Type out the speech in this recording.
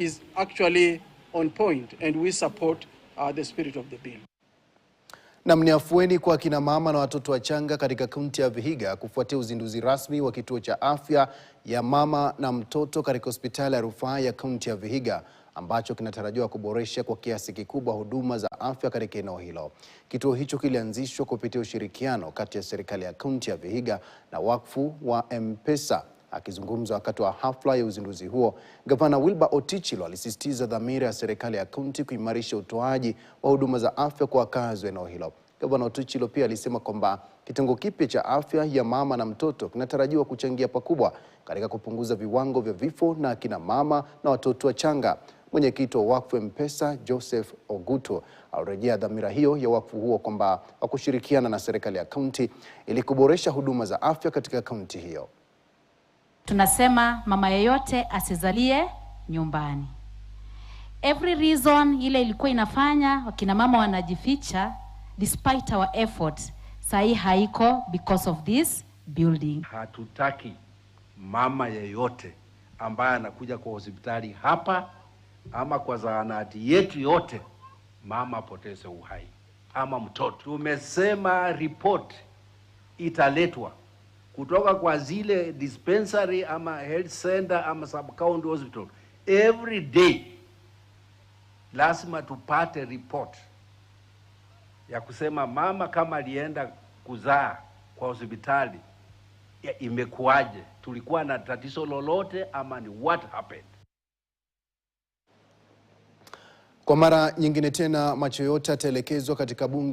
is actually on point, and we support the spirit of the bill. Na ni afueni kwa kina mama na watoto wachanga katika kaunti ya Vihiga kufuatia uzinduzi rasmi wa kituo cha afya ya mama na mtoto katika hospitali ya rufaa ya kaunti ya Vihiga, ambacho kinatarajiwa kuboresha kwa kiasi kikubwa huduma za afya katika eneo hilo. Kituo hicho kilianzishwa kupitia ushirikiano kati ya serikali ya kaunti ya Vihiga na wakfu wa M-Pesa. Akizungumza wakati wa hafla ya uzinduzi huo, Gavana Wilbur Otichilo alisisitiza dhamira ya serikali ya kaunti kuimarisha utoaji wa huduma za afya kwa wakazi wa eneo hilo. Gavana Otichilo pia alisema kwamba kitengo kipya cha afya ya mama na mtoto kinatarajiwa kuchangia pakubwa katika kupunguza viwango vya vifo na kina mama na watoto wachanga. Mwenyekiti wa wakfu M-Pesa Joseph Oguto alirejea dhamira hiyo ya wakfu huo kwamba wakushirikiana na serikali ya kaunti ili kuboresha huduma za afya katika kaunti hiyo. Tunasema mama yeyote asizalie nyumbani. Every reason ile ilikuwa inafanya wakina mama wanajificha despite our efforts, sahi haiko because of this building. Hatutaki mama yeyote ambaye anakuja kwa hospitali hapa ama kwa zahanati yetu yote mama apoteze uhai ama mtoto. Tumesema report italetwa kutoka kwa zile dispensary ama health center ama sub-county hospital. Every day lazima tupate report ya kusema mama kama alienda kuzaa kwa hospitali imekuaje, tulikuwa na tatizo lolote ama ni what happened. Kwa mara nyingine tena macho yote yataelekezwa katika bunge